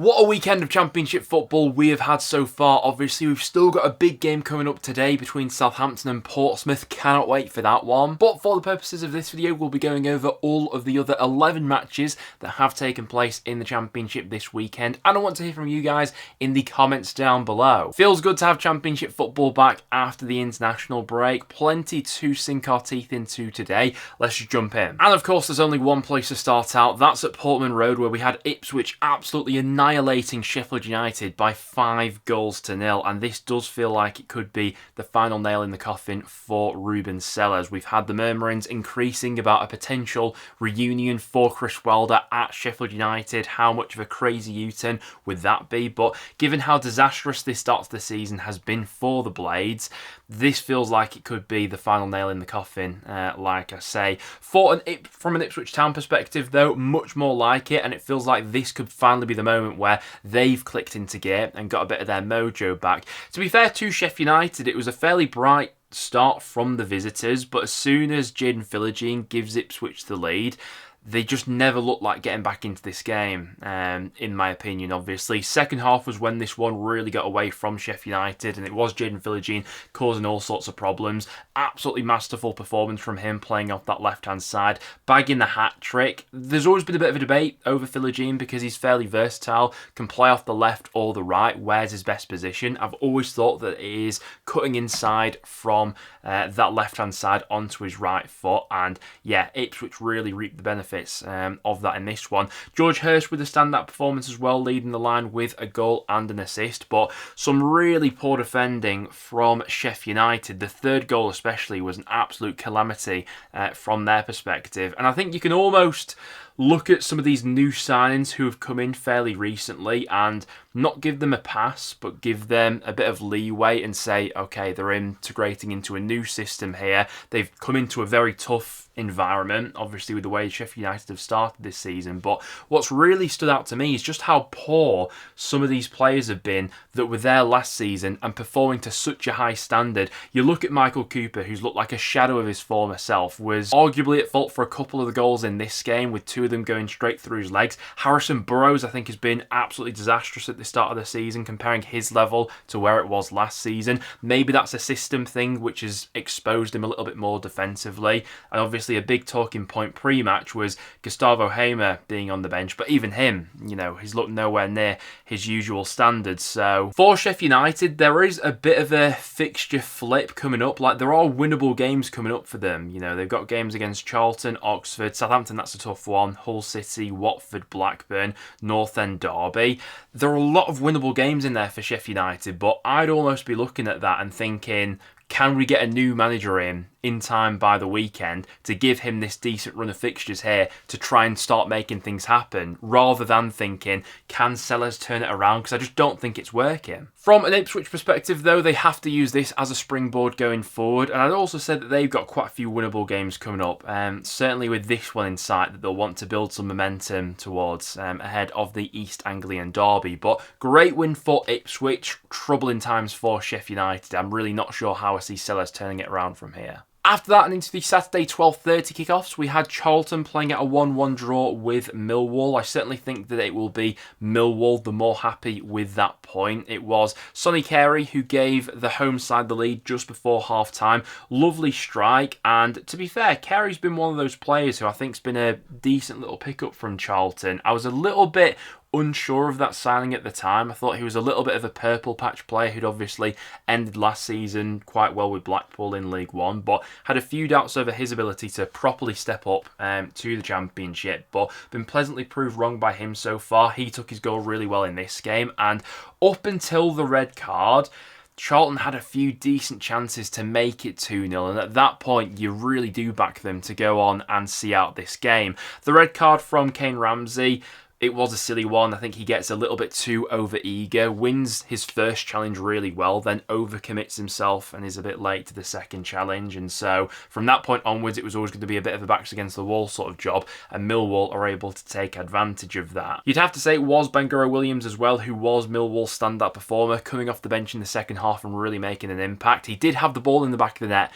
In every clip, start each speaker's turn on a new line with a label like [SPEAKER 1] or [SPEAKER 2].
[SPEAKER 1] What a weekend of Championship football we have had so far. Obviously, we've still got a big game coming up today between Southampton and Portsmouth. Cannot wait for that one. But for the purposes of this video, we'll be going over all of the other 11 matches that have taken place in the Championship this weekend. And I want to hear from you guys in the comments down below. Feels good to have Championship football back after the international break. Plenty to sink our teeth into today. Let's just jump in. And of course, there's only one place to start out. That's at Portman Road, where we had Ipswich absolutely annihilating Sheff United by 5-0, and this does feel like it could be the final nail in the coffin for Ruben Sellers. We've had the murmurings increasing about a potential reunion for Chris Wilder at Sheffield United. How much of a crazy U-turn would that be? But given how disastrous this start to the season has been for the Blades, this feels like it could be the final nail in the coffin, like I say. From an Ipswich Town perspective, though, much more like it, and it feels like this could finally be the moment where they've clicked into gear and got a bit of their mojo back. To be fair to Sheff United, it was a fairly bright start from the visitors, but as soon as Jayden Philogene gives Ipswich the lead, they just never looked like getting back into this game, in my opinion, obviously. Second half was when this one really got away from Sheff United, and it was Jayden Philogene causing all sorts of problems. Absolutely masterful performance from him playing off that left-hand side, bagging the hat-trick. There's always been a bit of a debate over Philogene because he's fairly versatile, can play off the left or the right. Where's his best position? I've always thought that it is cutting inside from that left-hand side onto his right foot, and yeah, Ipswich really reaped the benefits of that in this one. George Hurst with a standout performance as well, leading the line with a goal and an assist, but some really poor defending from Sheff United. The third goal especially was an absolute calamity from their perspective, and I think you can almost look at some of these new signings who have come in fairly recently and not give them a pass, but give them a bit of leeway and say, okay, they're integrating into a new system here. They've come into a very tough environment, obviously, with the way Sheffield United have started this season. But what's really stood out to me is just how poor some of these players have been that were there last season and performing to such a high standard. You look at Michael Cooper, who's looked like a shadow of his former self, was arguably at fault for a couple of the goals in this game, with two of them going straight through his legs. Harrison Burrows, I think, has been absolutely disastrous at the start of the season, comparing his level to where it was last season. Maybe that's a system thing which has exposed him a little bit more defensively. And obviously a big talking point pre-match was Gustavo Hamer being on the bench, but even him, you know, he's looked nowhere near his usual standards. So for Sheffield United, there is a bit of a fixture flip coming up. Like, there are winnable games coming up for them. You know, they've got games against Charlton, Oxford, Southampton, that's a tough one, Hull City, Watford, Blackburn, North End Derby. There are a lot of winnable games in there for Sheffield United, but I'd almost be looking at that and thinking, can we get a new manager in time by the weekend to give him this decent run of fixtures here to try and start making things happen, rather than thinking, can Sellers turn it around? Because I just don't think it's working. From an Ipswich perspective, though, they have to use this as a springboard going forward, and I'd also say that they've got quite a few winnable games coming up, certainly with this one in sight, that they'll want to build some momentum towards ahead of the East Anglian Derby. But great win for Ipswich, troubling times for Sheffield United. I'm really not sure how I see Sellers turning it around from here. After that and into the Saturday 12:30 kickoffs, we had Charlton playing at a 1-1 draw with Millwall. I certainly think that it will be Millwall the more happy with that point. It was Sonny Carey who gave the home side the lead just before half-time. Lovely strike, and to be fair, Carey's been one of those players who I think's been a decent little pickup from Charlton. I was a little bit unsure of that signing at the time. I thought he was a little bit of a purple patch player who'd obviously ended last season quite well with Blackpool in League One, but had a few doubts over his ability to properly step up to the Championship, but been pleasantly proved wrong by him so far. He took his goal really well in this game, and up until the red card, Charlton had a few decent chances to make it 2-0, and at that point you really do back them to go on and see out this game. The red card from Kane Ramsey, it was a silly one. I think he gets a little bit too over-eager, wins his first challenge really well, then overcommits himself and is a bit late to the second challenge. And so from that point onwards, it was always going to be a bit of a backs against the wall sort of job, and Millwall are able to take advantage of that. You'd have to say it was Bangura Williams as well, who was Millwall's standout performer, coming off the bench in the second half and really making an impact. He did have the ball in the back of the net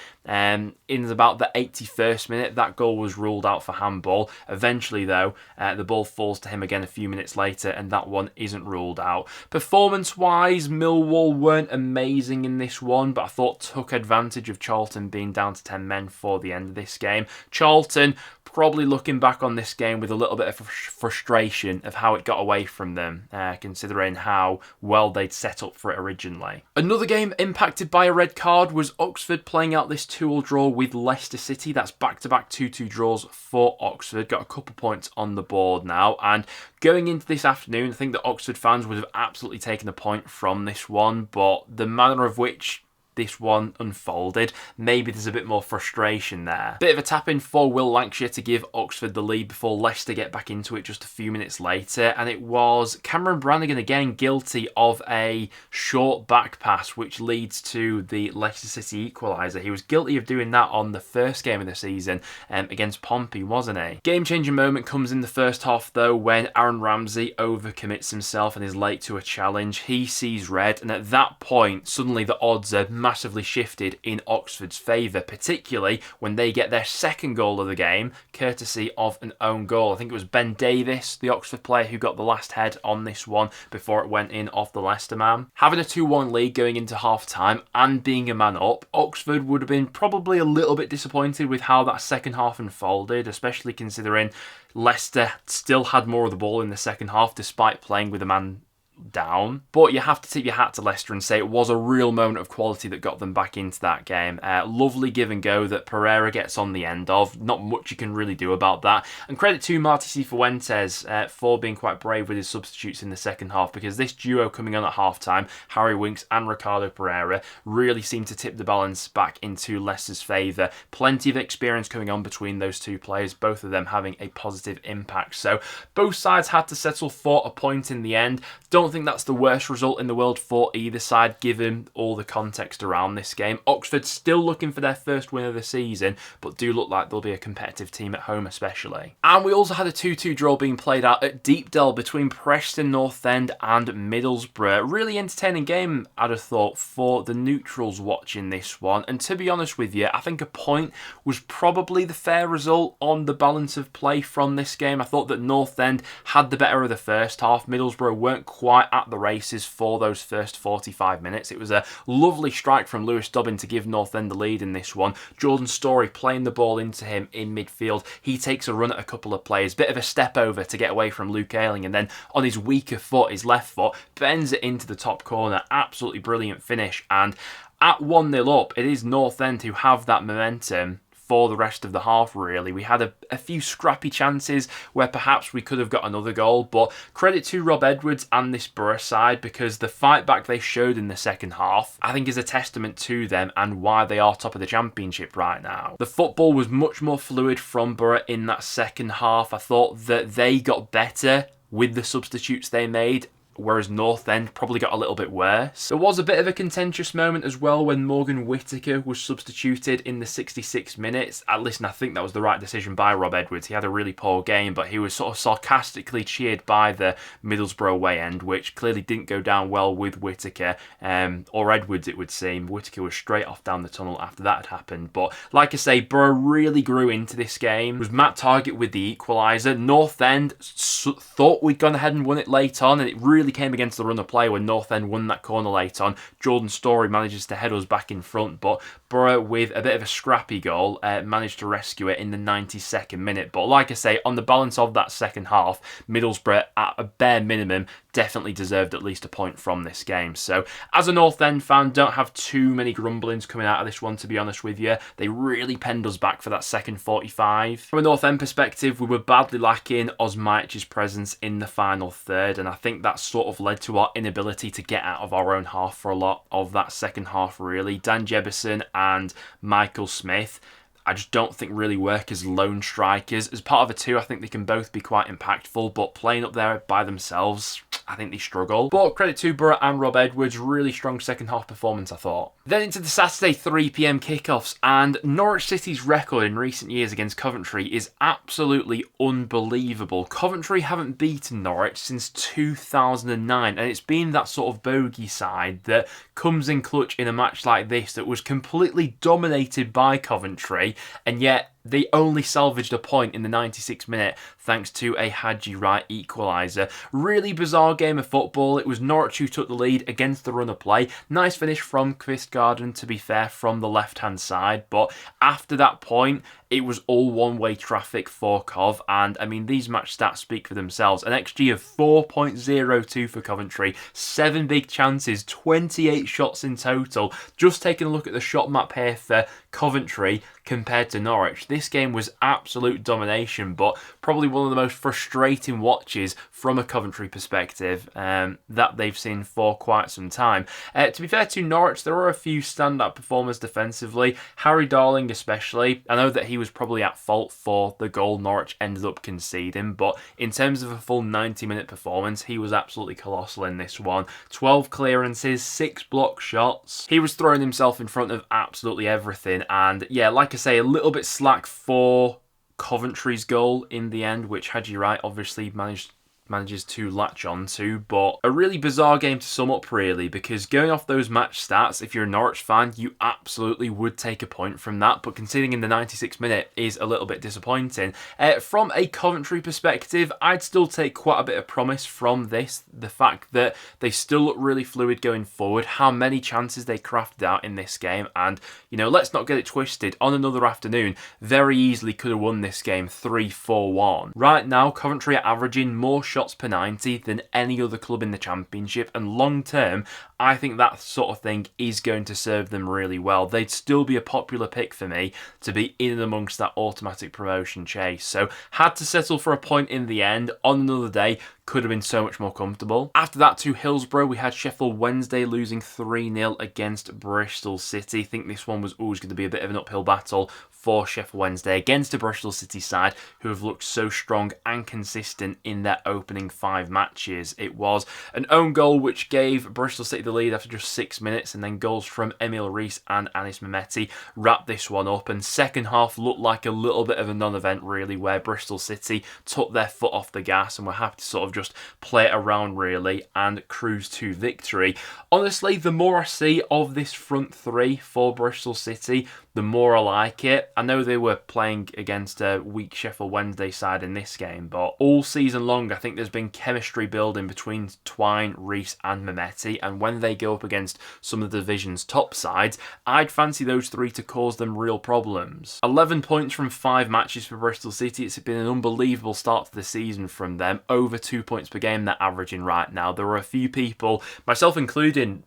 [SPEAKER 1] in about the 81st minute. That goal was ruled out for handball. Eventually, though, the ball falls to him again again a few minutes later, and that one isn't ruled out. Performance-wise, Millwall weren't amazing in this one, but I thought took advantage of Charlton being down to 10 men for the end of this game. Charlton probably looking back on this game with a little bit of frustration of how it got away from them, considering how well they'd set up for it originally. Another game impacted by a red card was Oxford playing out this 2-2 draw with Leicester City. That's back-to-back 2-2 draws for Oxford. Got a couple points on the board now, and going into this afternoon, I think that Oxford fans would have absolutely taken a point from this one, but the manner of which this one unfolded, maybe there's a bit more frustration there. Bit of a tap-in for Will Lancashire to give Oxford the lead before Leicester get back into it just a few minutes later, and it was Cameron Brannigan again guilty of a short back pass, which leads to the Leicester City equaliser. He was guilty of doing that on the first game of the season against Pompey, wasn't he? Game-changing moment comes in the first half, though, when Aaron Ramsey overcommits himself and is late to a challenge. He sees red, and at that point, suddenly the odds are massively shifted in Oxford's favour, particularly when they get their second goal of the game, courtesy of an own goal. I think it was Ben Davis, the Oxford player, who got the last head on this one before it went in off the Leicester man. Having a 2-1 lead going into half-time and being a man up, Oxford would have been probably a little bit disappointed with how that second half unfolded, especially considering Leicester still had more of the ball in the second half despite playing with a man down. But you have to tip your hat to Leicester and say it was a real moment of quality that got them back into that game. Lovely give and go that Pereira gets on the end of. Not much you can really do about that. And credit to Marti Cifuentes for being quite brave with his substitutes in the second half, because this duo coming on at half-time, Harry Winks and Ricardo Pereira, really seemed to tip the balance back into Leicester's favour. Plenty of experience coming on between those two players, both of them having a positive impact. So both sides had to settle for a point in the end. Don't think that's the worst result in the world for either side, given all the context around this game. Oxford still looking for their first win of the season, but do look like they'll be a competitive team at home especially. And we also had a 2-2 draw being played out at Deepdale between Preston North End and Middlesbrough. Really entertaining game, I'd have thought, for the neutrals watching this one. And to be honest with you, I think a point was probably the fair result on the balance of play from this game. I thought that North End had the better of the first half. Middlesbrough weren't quite at the races for those first 45 minutes. It was a lovely strike from Lewis Dobbin to give North End the lead in this one. Jordan Storey playing the ball into him in midfield. He takes a run at a couple of players. Bit of a step over to get away from Luke Ayling, and then on his weaker foot, his left foot, bends it into the top corner. Absolutely brilliant finish. And at 1-0 up, it is North End who have that momentum for the rest of the half, really. We had a few scrappy chances where perhaps we could have got another goal, but credit to Rob Edwards and this Boro side, because the fight back they showed in the second half, I think, is a testament to them and why they are top of the Championship right now. The football was much more fluid from Boro in that second half. I thought that they got better with the substitutes they made, whereas North End probably got a little bit worse. There was a bit of a contentious moment as well when Morgan Whittaker was substituted in the 66 minutes. Listen, I think that was the right decision by Rob Edwards. He had a really poor game, but he was sort of sarcastically cheered by the Middlesbrough away end, which clearly didn't go down well with Whittaker, or Edwards it would seem. Whittaker was straight off down the tunnel after that had happened. But like I say, Boro really grew into this game. It was Matt Targett with the equaliser. North End thought we'd gone ahead and won it late on, and it really came against the run of play when North End won that corner late on. Jordan Storey manages to head us back in front, but Boro, with a bit of a scrappy goal, managed to rescue it in the 92nd minute. But like I say, on the balance of that second half, Middlesbrough, at a bare minimum, definitely deserved at least a point from this game. So as a North End fan, don't have too many grumblings coming out of this one, to be honest with you. They really penned us back for that second 45. From a North End perspective, we were badly lacking Osmaich's presence in the final third, and I think that sort of led to our inability to get out of our own half for a lot of that second half, really. Dan Jebison and Michael Smith, I just don't think really work as lone strikers. As part of a two, I think they can both be quite impactful, but playing up there by themselves, I think they struggle. But credit to Boro and Rob Edwards, really strong second half performance, I thought. Then into the Saturday 3 PM kickoffs, and Norwich City's record in recent years against Coventry is absolutely unbelievable. Coventry haven't beaten Norwich since 2009, and it's been that sort of bogey side that comes in clutch in a match like this that was completely dominated by Coventry, and yet they only salvaged a point in the 96th minute thanks to a Haji Wright equaliser. Really bizarre game of football. It was Norwich who took the lead against the run of play. Nice finish from Kvistgarden, to be fair, from the left-hand side. But after that point, it was all one-way traffic for Cov. And, I mean, these match stats speak for themselves. An XG of 4.02 for Coventry. 7 big chances, 28 shots in total. Just taking a look at the shot map here for Coventry compared to Norwich. This game was absolute domination, but probably one of the most frustrating watches from a Coventry perspective that they've seen for quite some time. To be fair to Norwich, there were a few standout performers defensively. Harry Darling especially. I know that he was probably at fault for the goal Norwich ended up conceding, but in terms of a full 90-minute performance, he was absolutely colossal in this one. 12 clearances, 6 block shots. He was throwing himself in front of absolutely everything, and yeah, like I say, a little bit slack for Coventry's goal in the end, which Haji Wright obviously manages to latch on to, but a really bizarre game to sum up, really, because going off those match stats, if you're a Norwich fan, you absolutely would take a point from that, but conceding in the 96th minute is a little bit disappointing. From a Coventry perspective, I'd still take quite a bit of promise from this. The fact that they still look really fluid going forward, how many chances they crafted out in this game, and, you know, let's not get it twisted, on another afternoon, very easily could have won this game 3-4-1. Right now, Coventry are averaging more shots per 90 than any other club in the Championship, and long term, I think that sort of thing is going to serve them really well. They'd still be a popular pick for me to be in and amongst that automatic promotion chase. So had to settle for a point in the end. On another day, could have been so much more comfortable. After that, to Hillsborough, we had Sheffield Wednesday losing 3-0 against Bristol City. I think this one was always going to be a bit of an uphill battle for Sheffield Wednesday against a Bristol City side who have looked so strong and consistent in their opening 5 matches. It was an own goal which gave Bristol City the lead after just 6 minutes, and then goals from Emil Rees and Anis Mehmeti wrapped this one up, and second half looked like a little bit of a non-event, really, where Bristol City took their foot off the gas and were happy to sort of just play it around, really, and cruise to victory. Honestly, the more I see of this front three for Bristol City, the more I like it. I know they were playing against a weak Sheffield Wednesday side in this game, but all season long I think there's been chemistry building between Twine, Rees and Mehmeti, and when they go up against some of the division's top sides, I'd fancy those three to cause them real problems. 11 points from 5 matches for Bristol City. It's been an unbelievable start to the season from them. Over 2 points per game they're averaging right now. There are a few people, myself included,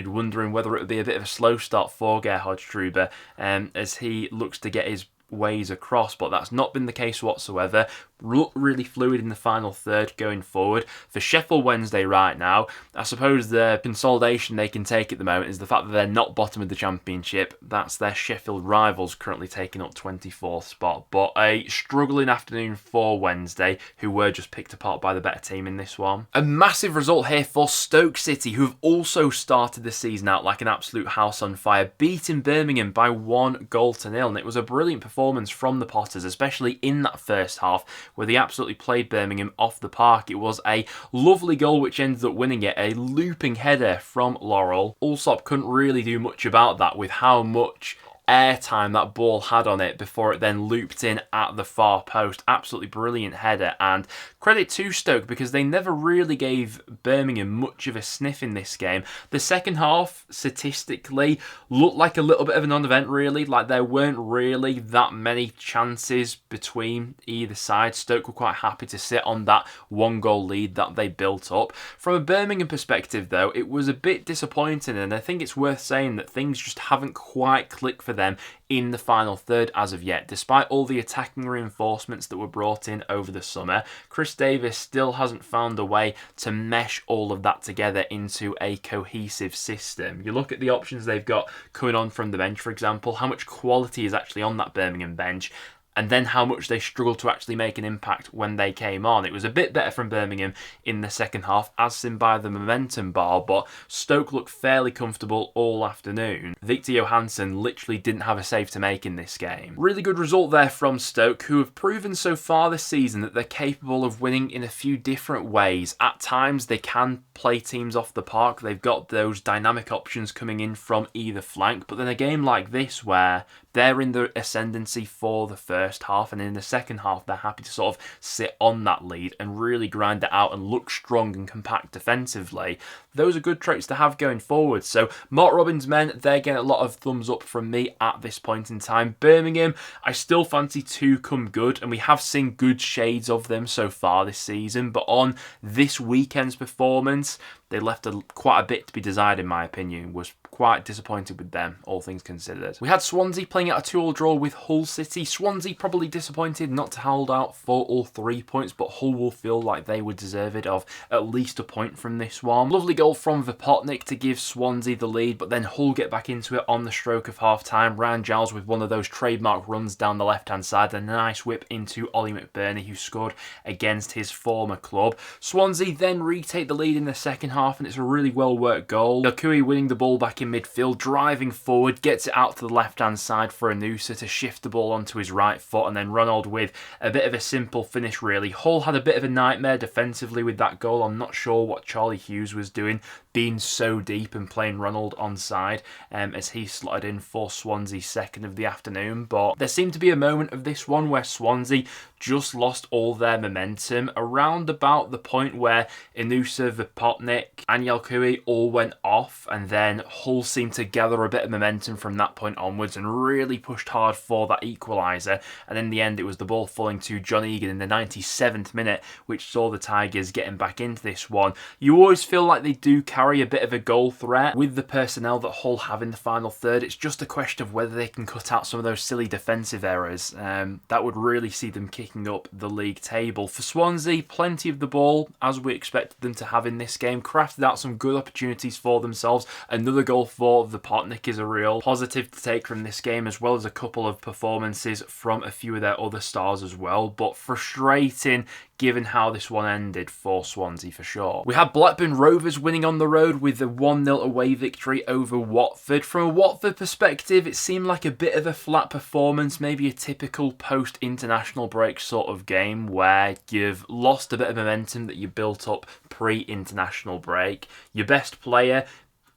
[SPEAKER 1] wondering whether it would be a bit of a slow start for Gerhard Struber as he looks to get his ways across, but that's not been the case whatsoever. Look really fluid in the final third going forward. For Sheffield Wednesday right now, I suppose the consolidation they can take at the moment is the fact that they're not bottom of the Championship. That's their Sheffield rivals currently taking up 24th spot, but a struggling afternoon for Wednesday, who were just picked apart by the better team in this one. A massive result here for Stoke City, who have also started the season out like an absolute house on fire, beating Birmingham by 1-0, and it was a brilliant performance from the Potters, especially in that first half, where they absolutely played Birmingham off the park. It was a lovely goal which ended up winning it, a looping header from Laurel. Allsop couldn't really do much about that with how much airtime that ball had on it before it then looped in at the far post. Absolutely brilliant header, and credit to Stoke because they never really gave Birmingham much of a sniff in this game. The second half, statistically, looked like a little bit of a non-event, really. Like, there weren't really that many chances between either side. Stoke were quite happy to sit on that 1-goal lead that they built up. From a Birmingham perspective, though, it was a bit disappointing, and I think it's worth saying that things just haven't quite clicked for them in the final third as of yet. Despite all the attacking reinforcements that were brought in over the summer, Chris Davis still hasn't found a way to mesh all of that together into a cohesive system. You look at the options they've got coming on from the bench, for example, how much quality is actually on that Birmingham bench. and then how much they struggled to actually make an impact when they came on. It was a bit better from Birmingham in the second half, as seen by the momentum bar, but Stoke looked fairly comfortable all afternoon. Victor Johansson literally didn't have a save to make in this game. Really good result there from Stoke, who have proven so far this season that they're capable of winning in a few different ways. At times they can play teams off the park. They've got those dynamic options coming in from either flank, but then a game like this where they're in the ascendancy for the first half, and in the second half they're happy to sort of sit on that lead and really grind it out and look strong and compact defensively. Those are good traits to have going forward. So Mark Robins' men, they're getting a lot of thumbs up from me at this point in time. Birmingham, I still fancy to come good, and we have seen good shades of them so far this season, but on this weekend's performance, they left quite a bit to be desired, in my opinion. Was quite disappointed with them, all things considered. We had Swansea playing out a 2-2 draw with Hull City. Swansea probably disappointed not to hold out for all 3 points, but Hull will feel like they were deserved of at least a point from this one. Lovely goal from Vipotnik to give Swansea the lead, but then Hull get back into it on the stroke of half-time. Ryan Giles with one of those trademark runs down the left-hand side, and a nice whip into Ollie McBurney, who scored against his former club. Swansea then retake the lead in the second half, and it's a really well-worked goal. Okui winning the ball back in midfield, driving forward, gets it out to the left-hand side for Anusa to shift the ball onto his right foot, and then Ronald with a bit of a simple finish, really. Hull had a bit of a nightmare defensively with that goal. I'm not sure what Charlie Hughes was doing, being so deep and playing Ronald onside as he slotted in for Swansea's second of the afternoon. But there seemed to be a moment of this one where Swansea just lost all their momentum around about the point where Anusa, Vipotnik and Yelkui all went off, and then Hull seemed to gather a bit of momentum from that point onwards and really pushed hard for that equaliser, and in the end it was the ball falling to John Egan in the 97th minute, which saw the Tigers getting back into this one. You always feel like they do carry a bit of a goal threat with the personnel that Hull have in the final third. It's just a question of whether they can cut out some of those silly defensive errors. That would really see them kicking up the league table. For Swansea, plenty of the ball, as we expected them to have in this game. Crafted out some good opportunities for themselves. Another goal for Vipotnik is a real positive to take from this game, as well as a couple of performances from a few of their other stars as well. But frustrating given how this one ended for Swansea for sure. We had Blackburn Rovers winning on the road with a 1-0 away victory over Watford. From a Watford perspective, it seemed like a bit of a flat performance, maybe a typical post-international break sort of game where you've lost a bit of momentum that you built up pre-international break. Your best player,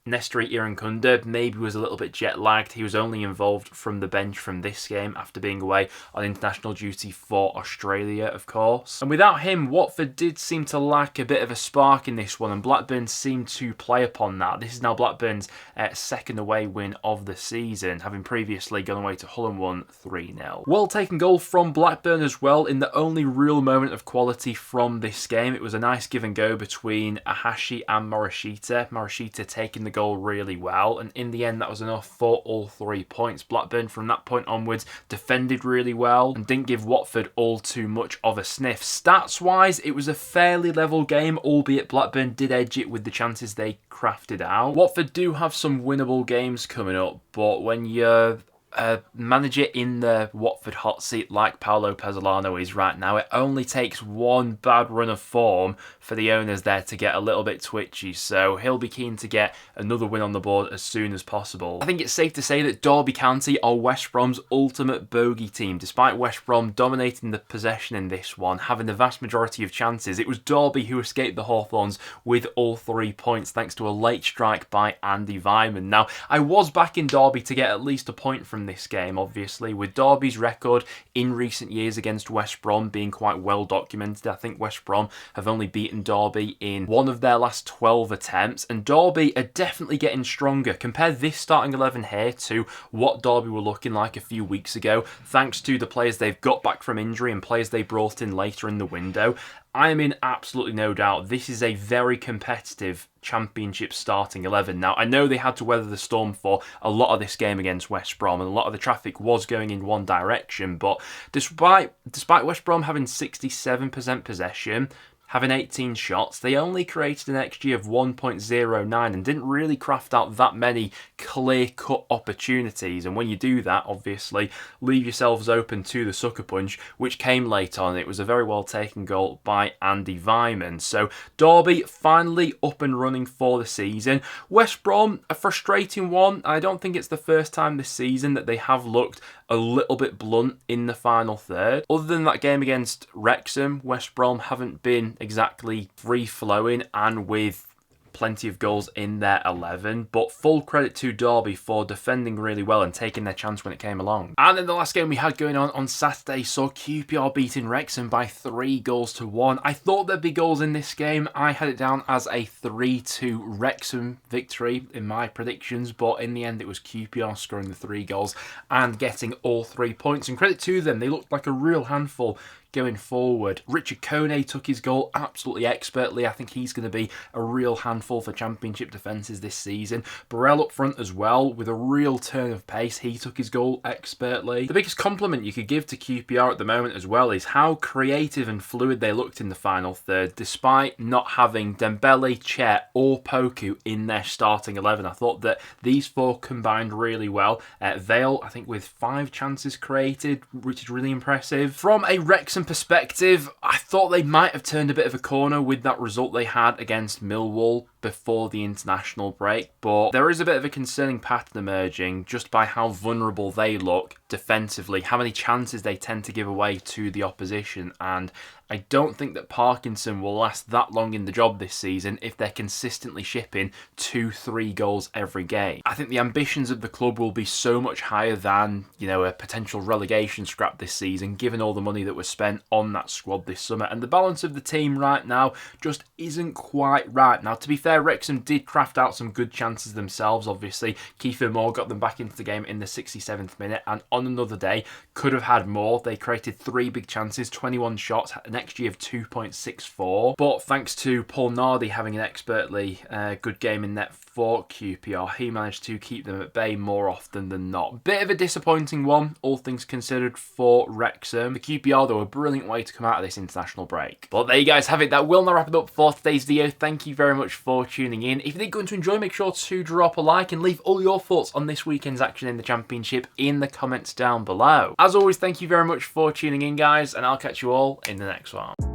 [SPEAKER 1] Nestori Irankunda, maybe was a little bit jet lagged. He was only involved from the bench from this game after being away on international duty for Australia, of course. And without him, Watford did seem to lack a bit of a spark in this one, and Blackburn seemed to play upon that. This is now Blackburn's second away win of the season, having previously gone away to Hull and won 3-0. Well taken goal from Blackburn as well in the only real moment of quality from this game. It was a nice give and go between Ahashi and Morishita. Morishita taking the goal really well, and in the end that was enough for all 3 points. Blackburn from that point onwards defended really well and didn't give Watford all too much of a sniff. Stats wise, it was a fairly level game, albeit Blackburn did edge it with the chances they crafted out. Watford do have some winnable games coming up, but when you're a manager in the Watford hot seat like Paulo Pezzolano is right now, it only takes one bad run of form for the owners there to get a little bit twitchy, so he'll be keen to get another win on the board as soon as possible. I think it's safe to say that Derby County are West Brom's ultimate bogey team. Despite West Brom dominating the possession in this one, having the vast majority of chances, it was Derby who escaped the Hawthorns with all 3 points thanks to a late strike by Andy Vyman. Now, I was backing Derby to get at least a point from this game, obviously, with Derby's record in recent years against West Brom being quite well documented. I think West Brom have only beaten Derby in one of their last 12 attempts, and Derby are definitely getting stronger. Compare this starting 11 here to what Derby were looking like a few weeks ago, thanks to the players they've got back from injury and players they brought in later in the window. I am in absolutely no doubt this is a very competitive Championship starting 11. Now, I know they had to weather the storm for a lot of this game against West Brom, and a lot of the traffic was going in one direction, but despite West Brom having 67% possession, having 18 shots, they only created an XG of 1.09 and didn't really craft out that many clear-cut opportunities. And when you do that, obviously, leave yourselves open to the sucker punch, which came late on. It was a very well-taken goal by Andy Vyman. So Derby finally up and running for the season. West Brom, a frustrating one. I don't think it's the first time this season that they have looked a little bit blunt in the final third. Other than that game against Wrexham, West Brom haven't been exactly free-flowing and with plenty of goals in their 11, but full credit to Derby for defending really well and taking their chance when it came along. And then the last game we had going on Saturday saw QPR beating Wrexham by 3-1. I thought there'd be goals in this game. I had it down as a 3-2 Wrexham victory in my predictions, but in the end it was QPR scoring the 3 goals and getting all 3 points. And credit to them, they looked like a real handful going forward. Richard Kone took his goal absolutely expertly. I think he's going to be a real handful for Championship defences this season. Burrell up front as well, with a real turn of pace. He took his goal expertly. The biggest compliment you could give to QPR at the moment as well is how creative and fluid they looked in the final third, despite not having Dembele, Chet or Poku in their starting 11. I thought that these 4 combined really well. Vale, I think, with 5 chances created, which is really impressive. From a Wrexham perspective, I thought they might have turned a bit of a corner with that result they had against Millwall before the international break, but there is a bit of a concerning pattern emerging just by how vulnerable they look defensively, how many chances they tend to give away to the opposition, and I don't think that Parkinson will last that long in the job this season if they're consistently shipping 2-3 goals every game. I think the ambitions of the club will be so much higher than, a potential relegation scrap this season, given all the money that was spent on that squad this summer, and the balance of the team right now just isn't quite right. Now, to be fair, Wrexham did craft out some good chances themselves, obviously. Kiefer Moore got them back into the game in the 67th minute, and on another day, could have had more. They created 3 big chances, 21 shots, an XG of 2.64. But thanks to Paul Nardi having an expertly good game in net for QPR, he managed to keep them at bay more often than not. Bit of a disappointing one, all things considered, for Wrexham. The QPR, though, a brilliant way to come out of this international break. But there you guys have it. That will now wrap it up for today's video. Thank you very much for tuning in. If you did go to enjoy, make sure to drop a like and leave all your thoughts on this weekend's action in the Championship in the comments down below. As always, thank you very much for tuning in, guys, and I'll catch you all in the next one.